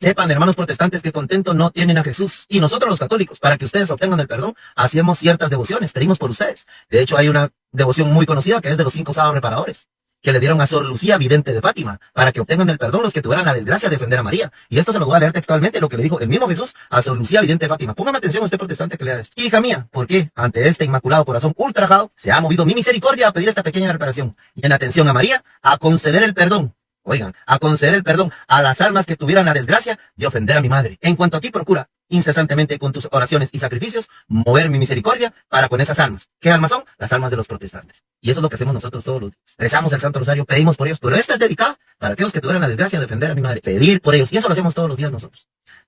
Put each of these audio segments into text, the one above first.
Sepan, hermanos protestantes, que contento no tienen a Jesús. Y nosotros los católicos, para que ustedes obtengan el perdón, hacemos ciertas devociones, pedimos por ustedes. De hecho, hay una devoción muy conocida que es de los 5 sábados reparadores, que le dieron a Sor Lucía, vidente de Fátima, para que obtengan el perdón los que tuvieran la desgracia de defender a María. Y esto se lo voy a leer textualmente, lo que le dijo el mismo Jesús a Sor Lucía, vidente de Fátima. Póngame atención usted protestante que lea esto. Hija mía, ¿por qué ante este inmaculado corazón ultrajado se ha movido mi misericordia a pedir esta pequeña reparación? Y en atención a María, a conceder el perdón. Oigan, a conceder el perdón a las almas que tuvieran la desgracia de ofender a mi madre. En cuanto a ti, procura incesantemente con tus oraciones y sacrificios mover mi misericordia para con esas almas. ¿Qué almas son? Las almas de los protestantes. Y eso es lo que hacemos nosotros todos los días. Rezamos el Santo Rosario, pedimos por ellos, pero esta es dedicada para aquellos que tuvieran la desgracia de ofender a mi madre. Pedir por ellos. Y eso lo hacemos todos los días nosotros.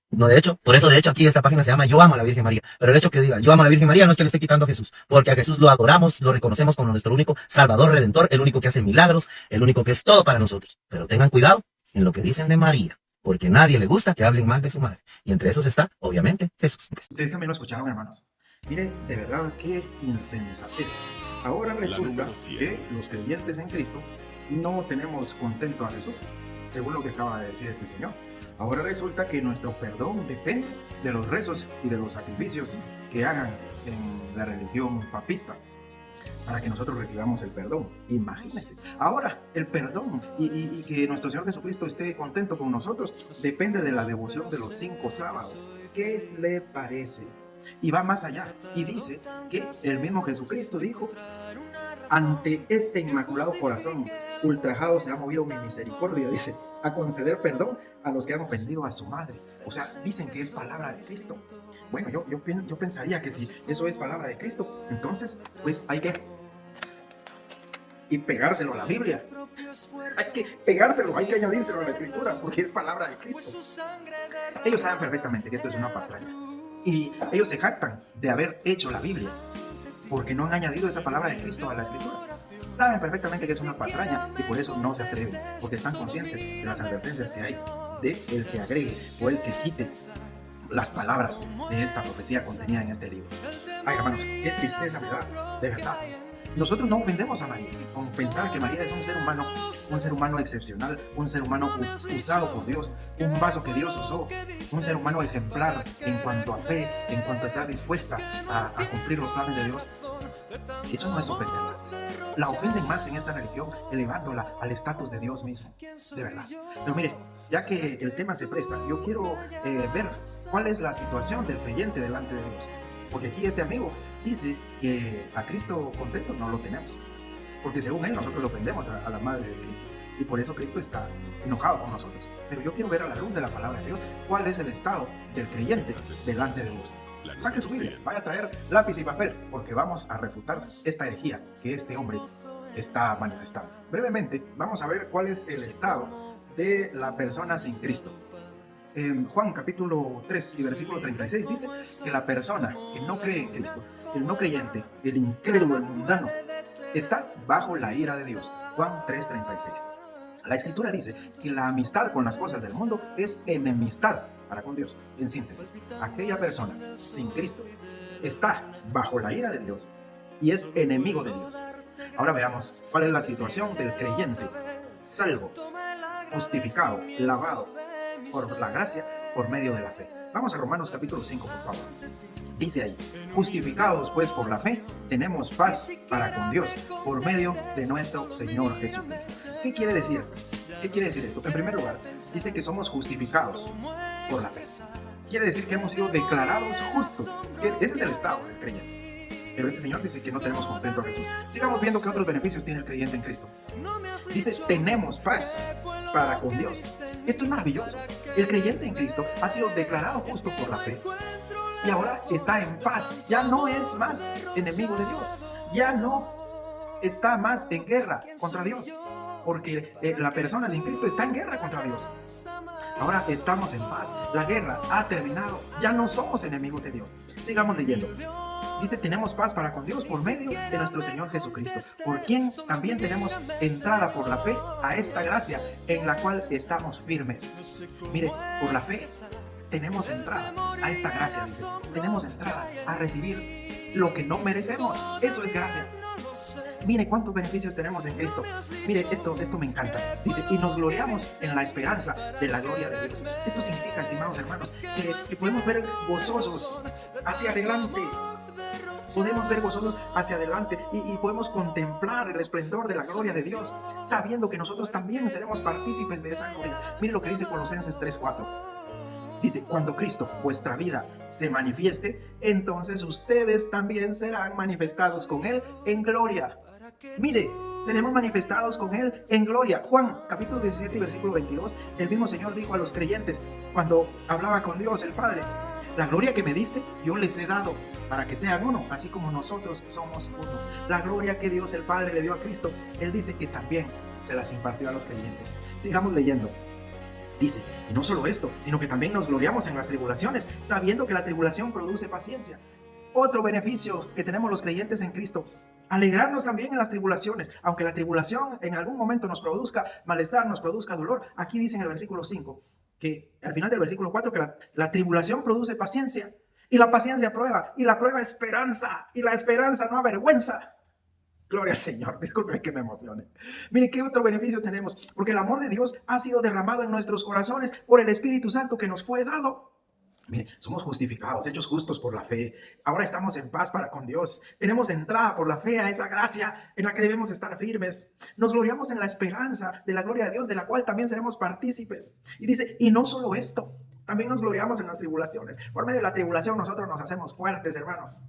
No, de hecho, por eso de hecho aquí esta página se llama Yo amo a la Virgen María. Pero el hecho que diga Yo amo a la Virgen María no es que le esté quitando a Jesús, porque a Jesús lo adoramos, lo reconocemos como nuestro único Salvador, Redentor, el único que hace milagros, el único que es todo para nosotros. Pero tengan cuidado en lo que dicen de María, porque a nadie le gusta que hablen mal de su madre. Y entre esos está, obviamente, Jesús. Ustedes también lo escucharon, hermanos. Mire, de verdad, qué insensatez. Ahora resulta que los creyentes en Cristo no tenemos contento a Jesús, según lo que acaba de decir este señor. Ahora resulta que nuestro perdón depende de los rezos y de los sacrificios que hagan en la religión papista para que nosotros recibamos el perdón. Imagínense. Ahora, el perdón y que nuestro Señor Jesucristo esté contento con nosotros depende de la devoción de los 5 sábados. ¿Qué le parece? Y va más allá y dice que el mismo Jesucristo dijo: ante este inmaculado corazón ultrajado se ha movido mi misericordia, dice, a conceder perdón a los que han ofendido a su madre. O sea, dicen que es palabra de Cristo. Bueno, yo pensaría que si eso es palabra de Cristo, entonces pues hay que pegárselo a la Biblia. Hay que pegárselo, hay que añadírselo a la Escritura, porque es palabra de Cristo. Ellos saben perfectamente que esto es una patraña. Y ellos se jactan de haber hecho la Biblia, porque no han añadido esa palabra de Cristo a la Escritura. Saben perfectamente que es una patraña y por eso no se atreven, porque están conscientes de las advertencias que hay de el que agregue o el que quite las palabras de esta profecía contenida en este libro. Ay, hermanos, qué tristeza me da, de verdad. Nosotros no ofendemos a María con pensar que María es un ser humano excepcional, un ser humano usado por Dios, un vaso que Dios usó, un ser humano ejemplar en cuanto a fe, en cuanto a estar dispuesta a cumplir los planes de Dios. Eso no es ofenderla. La ofenden más en esta religión, elevándola al estatus de Dios mismo, de verdad. Pero mire, ya que el tema se presta, yo quiero ver cuál es la situación del creyente delante de Dios. Porque aquí este amigo dice que a Cristo contento no lo tenemos, porque según él nosotros lo ofendemos a la madre de Cristo, y por eso Cristo está enojado con nosotros. Pero yo quiero ver a la luz de la palabra de Dios cuál es el estado del creyente delante de Dios. Saque su Biblia, vaya a traer lápiz y papel, porque vamos a refutar esta herejía que este hombre está manifestando. Brevemente vamos a ver cuál es el estado de la persona sin Cristo. En Juan capítulo 3 y versículo 36 dice que la persona que no cree en Cristo, el no creyente, el incrédulo, el mundano, está bajo la ira de Dios. Juan 3:36. La Escritura dice que la amistad con las cosas del mundo es enemistad para con Dios. En síntesis, aquella persona sin Cristo está bajo la ira de Dios y es enemigo de Dios. Ahora veamos cuál es la situación del creyente salvo, justificado, lavado por la gracia, por medio de la fe. Vamos a Romanos capítulo 5, por favor. Dice ahí: justificados pues por la fe, tenemos paz para con Dios, por medio de nuestro Señor Jesucristo. ¿Qué quiere decir? ¿Qué quiere decir esto? En primer lugar, dice que somos justificados por la fe. Quiere decir que hemos sido declarados justos. Ese es el estado del creyente. Pero este señor dice que no tenemos contento a Jesús. Sigamos viendo qué otros beneficios tiene el creyente en Cristo. Dice: tenemos paz para con Dios. Esto es maravilloso. El creyente en Cristo ha sido declarado justo por la fe y ahora está en paz. Ya no es más enemigo de Dios. Ya no está más en guerra contra Dios, porque la persona sin Cristo está en guerra contra Dios. Ahora estamos en paz. La guerra ha terminado. Ya no somos enemigos de Dios. Sigamos leyendo. Dice: tenemos paz para con Dios por medio de nuestro Señor Jesucristo, por quien también tenemos entrada por la fe a esta gracia en la cual estamos firmes. Mire, por la fe tenemos entrada a esta gracia, dice. Tenemos entrada a recibir lo que no merecemos. Eso es gracia. Mire cuántos beneficios tenemos en Cristo. Mire, esto me encanta. Dice, y nos gloriamos en la esperanza de la gloria de Dios. Esto significa, estimados hermanos, que podemos ver gozosos hacia adelante. Podemos ver gozosos hacia adelante y podemos contemplar el esplendor de la gloria de Dios, sabiendo que nosotros también seremos partícipes de esa gloria. Mire lo que dice Colosenses 3:4. Dice, cuando Cristo, vuestra vida, se manifieste, entonces ustedes también serán manifestados con Él en gloria. Mire, seremos manifestados con Él en gloria. Juan, capítulo 17, versículo 22, el mismo Señor dijo a los creyentes, cuando hablaba con Dios el Padre, la gloria que me diste, yo les he dado, para que sean uno, así como nosotros somos uno. La gloria que Dios el Padre le dio a Cristo, Él dice que también se las impartió a los creyentes. Sigamos leyendo. Dice, y no solo esto, sino que también nos gloriamos en las tribulaciones, sabiendo que la tribulación produce paciencia. Otro beneficio que tenemos los creyentes en Cristo, alegrarnos también en las tribulaciones, aunque la tribulación en algún momento nos produzca malestar, nos produzca dolor. Aquí dice en el versículo 5, que al final del versículo 4, que la tribulación produce paciencia, y la paciencia prueba, y la prueba esperanza, y la esperanza no avergüenza. Gloria al Señor, disculpen que me emocione. Mire, ¿qué otro beneficio tenemos? Porque el amor de Dios ha sido derramado en nuestros corazones por el Espíritu Santo que nos fue dado. Mire, somos justificados, hechos justos por la fe. Ahora estamos en paz para con Dios. Tenemos entrada por la fe a esa gracia en la que debemos estar firmes. Nos gloriamos en la esperanza de la gloria de Dios, de la cual también seremos partícipes. Y dice, y no solo esto, también nos gloriamos en las tribulaciones. Por medio de la tribulación nosotros nos hacemos fuertes, hermanos.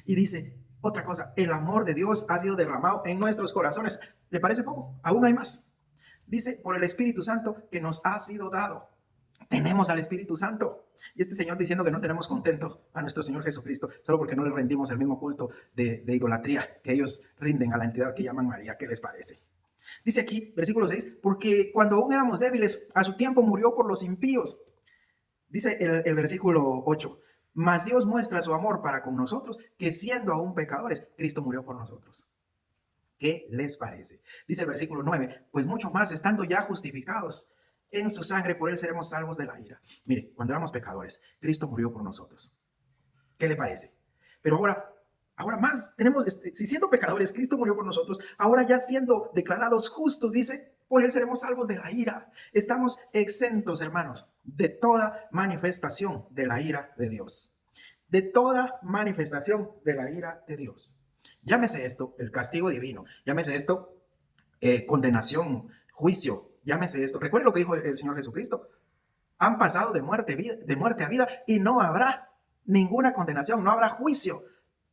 Y dice, otra cosa, el amor de Dios ha sido derramado en nuestros corazones. ¿Le parece poco? Aún hay más. Dice, por el Espíritu Santo que nos ha sido dado. Tenemos al Espíritu Santo. Y este Señor diciendo que no tenemos contento a nuestro Señor Jesucristo, solo porque no le rendimos el mismo culto de idolatría que ellos rinden a la entidad que llaman María. ¿Qué les parece? Dice aquí, versículo 6, porque cuando aún éramos débiles, a su tiempo murió por los impíos. Dice el versículo 8, mas Dios muestra su amor para con nosotros, que siendo aún pecadores, Cristo murió por nosotros. ¿Qué les parece? Dice el versículo 9, pues mucho más, estando ya justificados en su sangre, por él seremos salvos de la ira. Mire, cuando éramos pecadores, Cristo murió por nosotros. ¿Qué le parece? Pero ahora más, tenemos, si siendo pecadores, Cristo murió por nosotros, ahora ya siendo declarados justos, dice, por él seremos salvos de la ira. Estamos exentos, hermanos, de toda manifestación de la ira de Dios. De toda manifestación de la ira de Dios. Llámese esto el castigo divino, llámese esto condenación, juicio, llámese esto. Recuerden lo que dijo el Señor Jesucristo. Han pasado de muerte a vida y no habrá ninguna condenación, no habrá juicio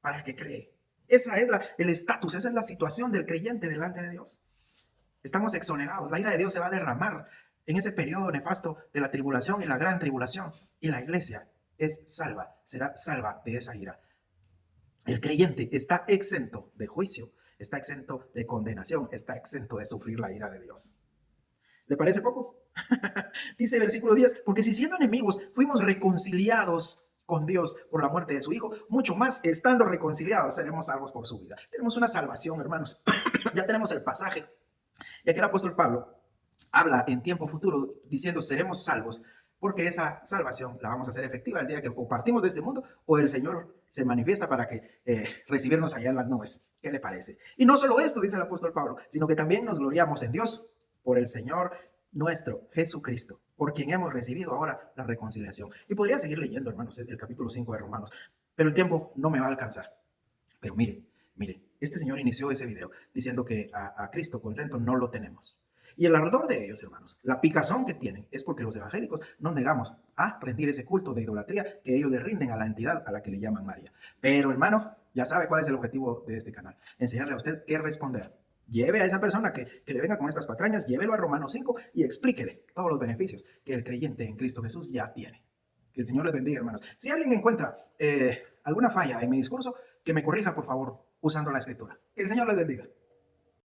para el que cree. Esa es el estatus, esa es la situación del creyente delante de Dios. Estamos exonerados, la ira de Dios se va a derramar en ese periodo nefasto de la tribulación y la gran tribulación. Y la iglesia es salva, será salva de esa ira. El creyente está exento de juicio, está exento de condenación, está exento de sufrir la ira de Dios. ¿Le parece poco? Dice el versículo 10, porque si siendo enemigos fuimos reconciliados con Dios por la muerte de su Hijo, mucho más estando reconciliados seremos salvos por su vida. Tenemos una salvación, hermanos. Ya tenemos el pasaje. Y aquí el apóstol Pablo habla en tiempo futuro diciendo seremos salvos, porque esa salvación la vamos a hacer efectiva el día que o partimos de este mundo o el Señor se manifiesta para que recibirnos allá en las nubes. ¿Qué le parece? Y no solo esto, dice el apóstol Pablo, sino que también nos gloriamos en Dios por el Señor nuestro Jesucristo, por quien hemos recibido ahora la reconciliación. Y podría seguir leyendo, hermanos, el capítulo 5 de Romanos, pero el tiempo no me va a alcanzar. Pero mire, este señor inició ese video diciendo que a Cristo contento no lo tenemos. Y el ardor de ellos, hermanos, la picazón que tienen es porque los evangélicos nos negamos a rendir ese culto de idolatría que ellos le rinden a la entidad a la que le llaman María. Pero, hermano, ya sabe cuál es el objetivo de este canal. Enseñarle a usted qué responder. Lleve a esa persona que le venga con estas patrañas, llévelo a Romanos 5 y explíquele todos los beneficios que el creyente en Cristo Jesús ya tiene. Que el Señor les bendiga, hermanos. Si alguien encuentra alguna falla en mi discurso, que me corrija, por favor, usando la Escritura. Que el Señor les bendiga.